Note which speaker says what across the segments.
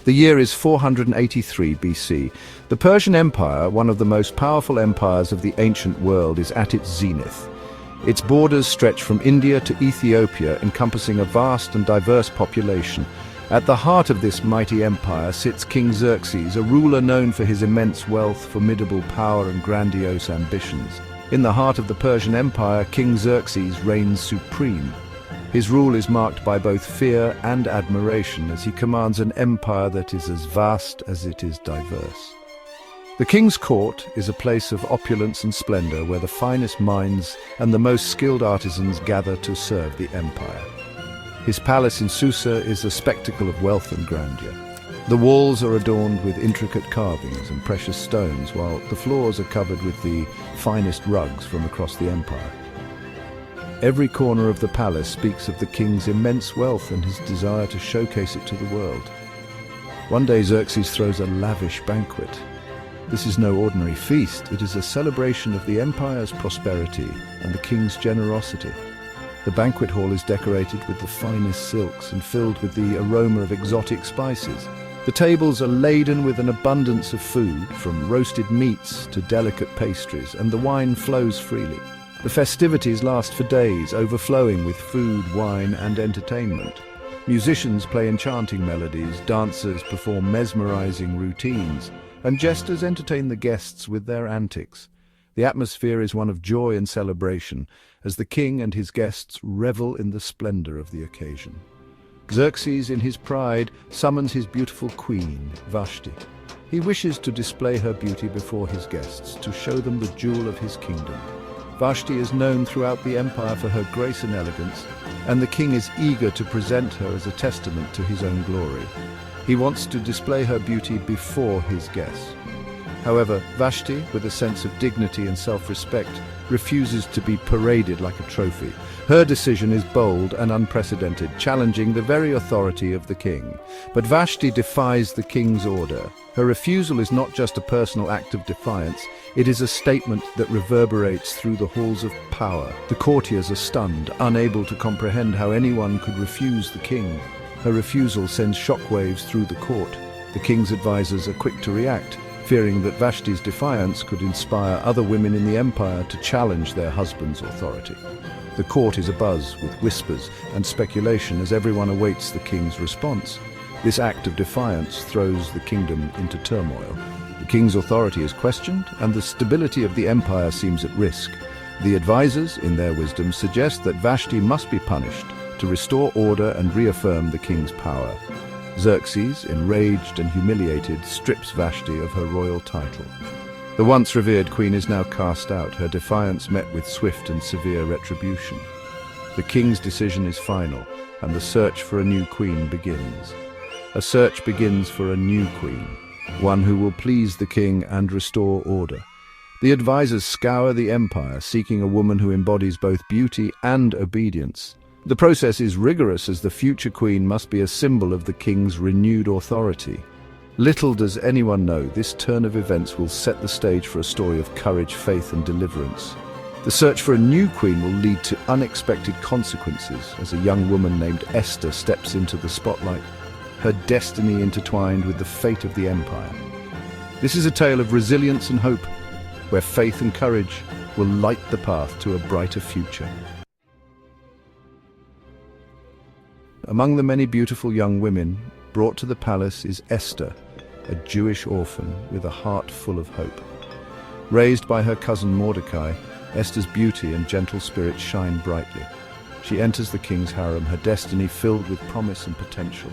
Speaker 1: The year is 483 BC. The Persian Empire, one of the most powerful empires of the ancient world, is at its zenith. Its borders stretch from India to Ethiopia, encompassing a vast and diverse population. At the heart of this mighty empire sits King Xerxes, a ruler known for his immense wealth, formidable power, and grandiose ambitions. In the heart of the Persian Empire, King Xerxes reigns supreme. His rule is marked by both fear and admiration as he commands an empire that is as vast as it is diverse. The king's court is a place of opulence and splendor where the finest minds and the most skilled artisans gather to serve the empire. His palace in Susa is a spectacle of wealth and grandeur. The walls are adorned with intricate carvings and precious stones, while the floors are covered with the finest rugs from across the empire. Every corner of the palace speaks of the king's immense wealth and his desire to showcase it to the world. One day Xerxes throws a lavish banquet. This is no ordinary feast, it is a celebration of the empire's prosperity and the king's generosity. The banquet hall is decorated with the finest silks and filled with the aroma of exotic spices. The tables are laden with an abundance of food, from roasted meats to delicate pastries, and the wine flows freely. The festivities last for days, overflowing with food, wine, and entertainment. Musicians play enchanting melodies, dancers perform mesmerizing routines, and jesters entertain the guests with their antics. The atmosphere is one of joy and celebration, as the king and his guests revel in the splendor of the occasion. Xerxes, in his pride, summons his beautiful queen, Vashti. He wishes to display her beauty before his guests, to show them the jewel of his kingdom. Vashti is known throughout the empire for her grace and elegance, and the king is eager to present her as a testament to his own glory. He wants to display her beauty before his guests. However, Vashti, with a sense of dignity and self-respect, refuses to be paraded like a trophy. Her decision is bold and unprecedented, challenging the very authority of the king. But Vashti defies the king's order. Her refusal is not just a personal act of defiance, it is a statement that reverberates through the halls of power. The courtiers are stunned, unable to comprehend how anyone could refuse the king. Her refusal sends shockwaves through the court. The king's advisors are quick to react, fearing that Vashti's defiance could inspire other women in the empire to challenge their husband's authority. The court is abuzz with whispers and speculation as everyone awaits the king's response. This act of defiance throws the kingdom into turmoil. The king's authority is questioned, and the stability of the empire seems at risk. The advisors, in their wisdom, suggest that Vashti must be punished to restore order and reaffirm the king's power. Xerxes, enraged and humiliated, strips Vashti of her royal title. The once revered queen is now cast out, her defiance met with swift and severe retribution. The king's decision is final, and the search for a new queen begins. A search begins for a new queen, one who will please the king and restore order. The advisors scour the empire, seeking a woman who embodies both beauty and obedience. The process is rigorous, as the future queen must be a symbol of the king's renewed authority. Little does anyone know, this turn of events will set the stage for a story of courage, faith, and deliverance. The search for a new queen will lead to unexpected consequences as a young woman named Esther steps into the spotlight, her destiny intertwined with the fate of the empire. This is a tale of resilience and hope, where faith and courage will light the path to a brighter future. Among the many beautiful young women brought to the palace is Esther, a Jewish orphan with a heart full of hope. Raised by her cousin Mordecai, Esther's beauty and gentle spirit shine brightly. She enters the king's harem, her destiny filled with promise and potential.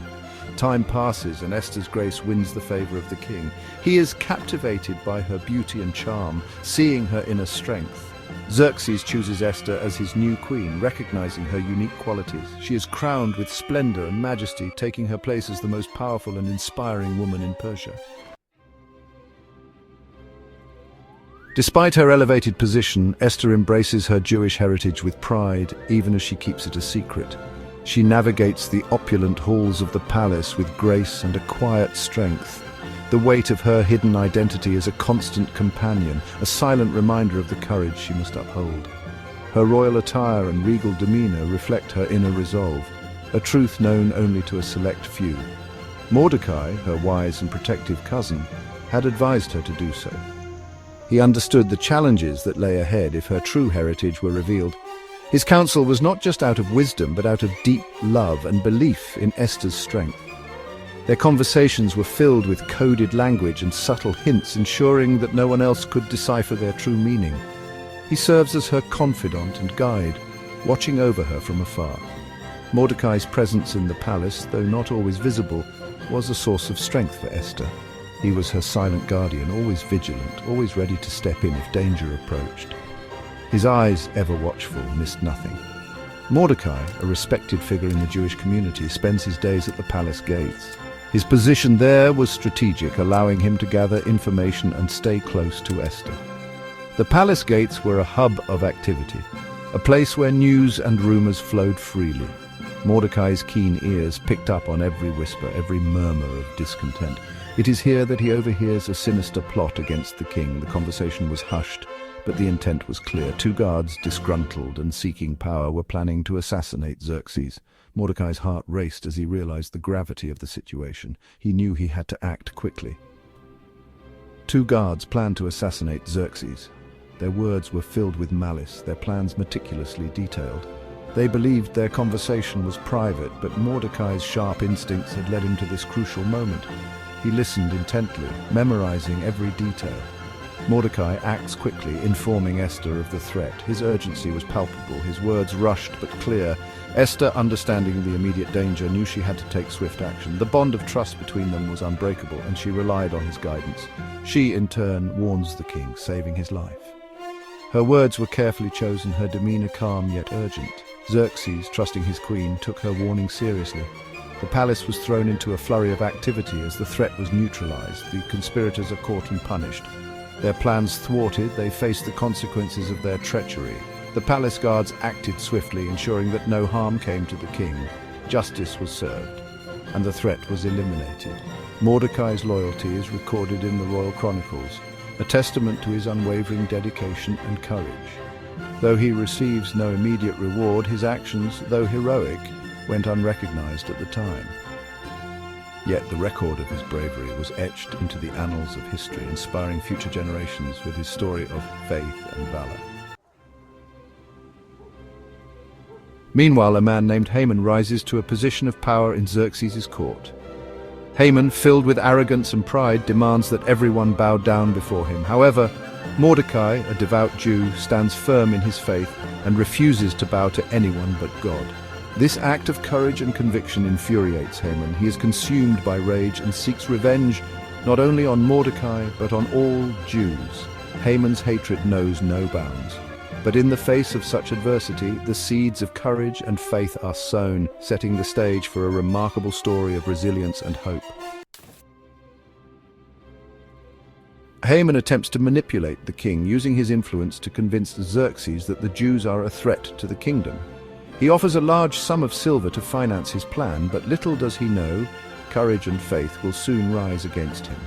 Speaker 1: Time passes and Esther's grace wins the favor of the king. He is captivated by her beauty and charm, seeing her inner strength. Xerxes chooses Esther as his new queen, recognizing her unique qualities. She is crowned with splendor and majesty, taking her place as the most powerful and inspiring woman in Persia. Despite her elevated position, Esther embraces her Jewish heritage with pride, even as she keeps it a secret. She navigates the opulent halls of the palace with grace and a quiet strength. The weight of her hidden identity is a constant companion, a silent reminder of the courage she must uphold. Her royal attire and regal demeanor reflect her inner resolve, a truth known only to a select few. Mordecai, her wise and protective cousin, had advised her to do so. He understood the challenges that lay ahead if her true heritage were revealed. His counsel was not just out of wisdom, but out of deep love and belief in Esther's strength. Their conversations were filled with coded language and subtle hints, ensuring that no one else could decipher their true meaning. He serves as her confidant and guide, watching over her from afar. Mordecai's presence in the palace, though not always visible, was a source of strength for Esther. He was her silent guardian, always vigilant, always ready to step in if danger approached. His eyes, ever watchful, missed nothing. Mordecai, a respected figure in the Jewish community, spends his days at the palace gates. His position there was strategic, allowing him to gather information and stay close to Esther. The palace gates were a hub of activity, a place where news and rumors flowed freely. Mordecai's keen ears picked up on every whisper, every murmur of discontent. It is here that he overhears a sinister plot against the king. The conversation was hushed, but the intent was clear. Two guards, disgruntled and seeking power, were planning to assassinate Xerxes. Mordecai's heart raced as he realized the gravity of the situation. He knew he had to act quickly. Two guards planned to assassinate Xerxes. Their words were filled with malice, their plans meticulously detailed. They believed their conversation was private, but Mordecai's sharp instincts had led him to this crucial moment. He listened intently, memorizing every detail. Mordecai acts quickly, informing Esther of the threat. His urgency was palpable, his words rushed but clear. Esther, understanding the immediate danger, knew she had to take swift action. The bond of trust between them was unbreakable, and she relied on his guidance. She, in turn, warns the king, saving his life. Her words were carefully chosen, her demeanor calm yet urgent. Xerxes, trusting his queen, took her warning seriously. The palace was thrown into a flurry of activity as the threat was neutralized. The conspirators are caught and punished. Their plans thwarted, they faced the consequences of their treachery. The palace guards acted swiftly, ensuring that no harm came to the king. Justice was served, and the threat was eliminated. Mordecai's loyalty is recorded in the royal chronicles, a testament to his unwavering dedication and courage. Though he receives no immediate reward, his actions, though heroic, went unrecognized at the time. Yet the record of his bravery was etched into the annals of history, inspiring future generations with his story of faith and valor. Meanwhile, a man named Haman rises to a position of power in Xerxes' court. Haman, filled with arrogance and pride, demands that everyone bow down before him. However, Mordecai, a devout Jew, stands firm in his faith and refuses to bow to anyone but God. This act of courage and conviction infuriates Haman. He is consumed by rage and seeks revenge not only on Mordecai but on all Jews. Haman's hatred knows no bounds. But in the face of such adversity, the seeds of courage and faith are sown, setting the stage for a remarkable story of resilience and hope. Haman attempts to manipulate the king, using his influence to convince Xerxes that the Jews are a threat to the kingdom. He offers a large sum of silver to finance his plan, but little does he know, courage and faith will soon rise against him.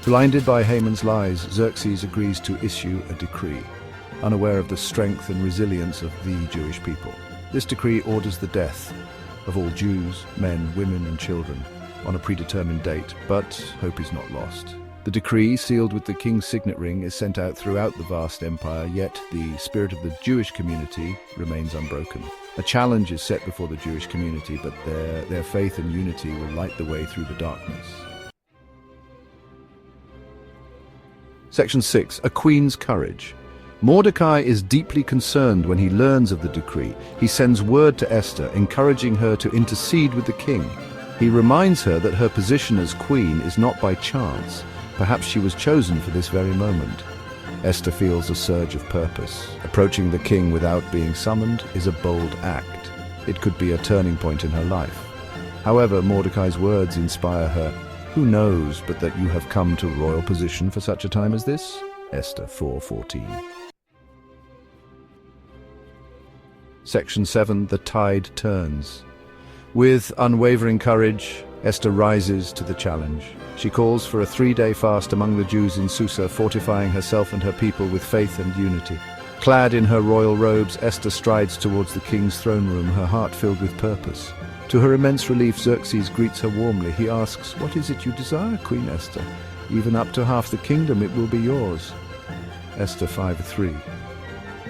Speaker 1: Blinded by Haman's lies, Xerxes agrees to issue a decree, unaware of the strength and resilience of the Jewish people. This decree orders the death of all Jews, men, women and children on a predetermined date, but hope is not lost. The decree, sealed with the king's signet ring, is sent out throughout the vast empire, yet the spirit of the Jewish community remains unbroken. A challenge is set before the Jewish community, but their faith and unity will light the way through the darkness. Section 6. A Queen's Courage. Mordecai is deeply concerned when he learns of the decree. He sends word to Esther, encouraging her to intercede with the king. He reminds her that her position as queen is not by chance. Perhaps she was chosen for this very moment. Esther feels a surge of purpose. Approaching the king without being summoned is a bold act. It could be a turning point in her life. However, Mordecai's words inspire her. Who knows but that you have come to royal position for such a time as this? Esther 4:14. Section 7. The Tide Turns. With unwavering courage, Esther rises to the challenge. She calls for a 3-day fast among the Jews in Susa, fortifying herself and her people with faith and unity. Clad in her royal robes, Esther strides towards the king's throne room, her heart filled with purpose. To her immense relief, Xerxes greets her warmly. He asks, "What is it you desire, Queen Esther? Even up to half the kingdom it will be yours." Esther 5:3.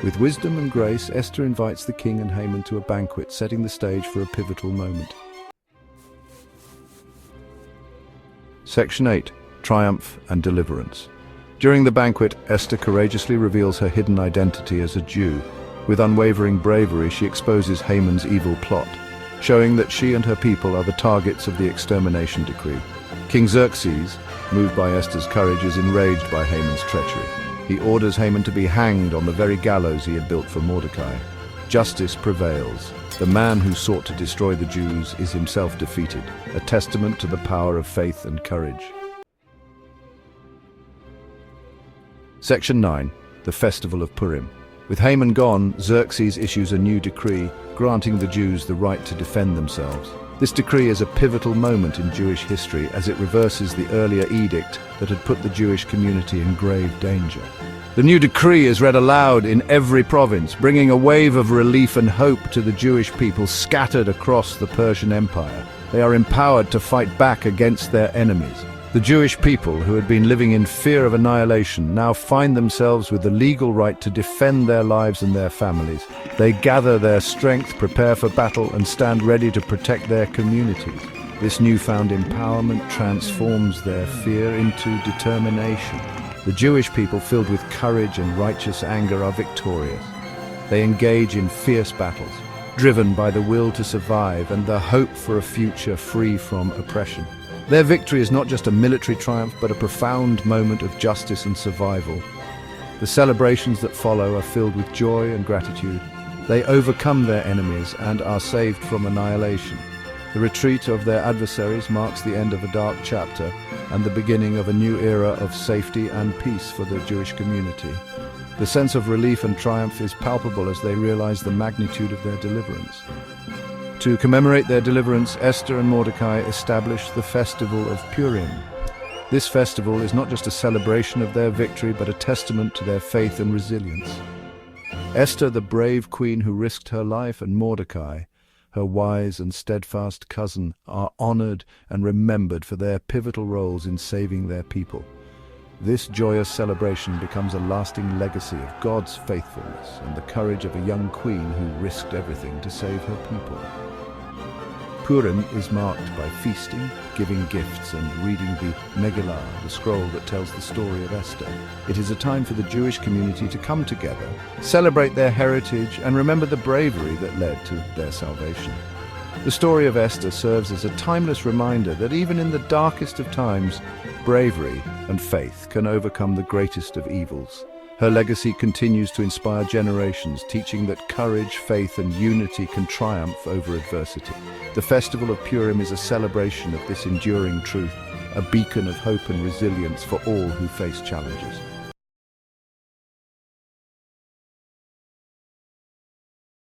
Speaker 1: With wisdom and grace, Esther invites the king and Haman to a banquet, setting the stage for a pivotal moment. Section 8. Triumph and Deliverance. During the banquet, Esther courageously reveals her hidden identity as a Jew. With unwavering bravery, she exposes Haman's evil plot, showing that she and her people are the targets of the extermination decree. King Xerxes, moved by Esther's courage, is enraged by Haman's treachery. He orders Haman to be hanged on the very gallows he had built for Mordecai. Justice prevails. The man who sought to destroy the Jews is himself defeated, a testament to the power of faith and courage. Section 9. The Festival of Purim. With Haman gone, Xerxes issues a new decree, granting the Jews the right to defend themselves. This decree is a pivotal moment in Jewish history as it reverses the earlier edict that had put the Jewish community in grave danger. The new decree is read aloud in every province, bringing a wave of relief and hope to the Jewish people scattered across the Persian Empire. They are empowered to fight back against their enemies. The Jewish people, who had been living in fear of annihilation, now find themselves with the legal right to defend their lives and their families. They gather their strength, prepare for battle, and stand ready to protect their communities. This newfound empowerment transforms their fear into determination. The Jewish people, filled with courage and righteous anger, are victorious. They engage in fierce battles, driven by the will to survive and the hope for a future free from oppression. Their victory is not just a military triumph, but a profound moment of justice and survival. The celebrations that follow are filled with joy and gratitude. They overcome their enemies and are saved from annihilation. The retreat of their adversaries marks the end of a dark chapter and the beginning of a new era of safety and peace for the Jewish community. The sense of relief and triumph is palpable as they realize the magnitude of their deliverance. To commemorate their deliverance, Esther and Mordecai established the festival of Purim. This festival is not just a celebration of their victory, but a testament to their faith and resilience. Esther, the brave queen who risked her life, and Mordecai, her wise and steadfast cousin, are honored and remembered for their pivotal roles in saving their people. This joyous celebration becomes a lasting legacy of God's faithfulness and the courage of a young queen who risked everything to save her people. Purim is marked by feasting, giving gifts, and reading the Megillah, the scroll that tells the story of Esther. It is a time for the Jewish community to come together, celebrate their heritage, and remember the bravery that led to their salvation. The story of Esther serves as a timeless reminder that even in the darkest of times, bravery and faith can overcome the greatest of evils. Her legacy continues to inspire generations, teaching that courage, faith, and unity can triumph over adversity. The Festival of Purim is a celebration of this enduring truth, a beacon of hope and resilience for all who face challenges.